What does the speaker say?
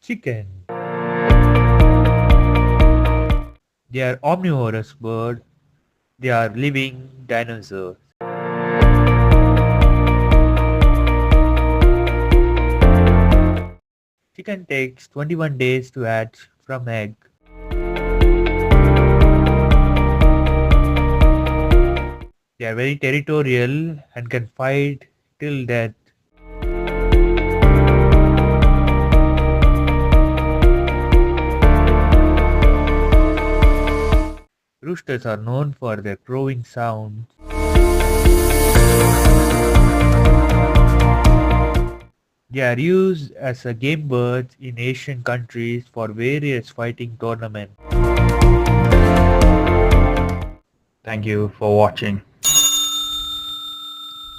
Chicken. They are omnivorous birds. They are living dinosaurs. Chicken takes 21 days to hatch from egg. They are very territorial and can fight till death. Roosters are known for their crowing sound. They are used as a game birds in Asian countries for various fighting tournaments. Thank you for watching.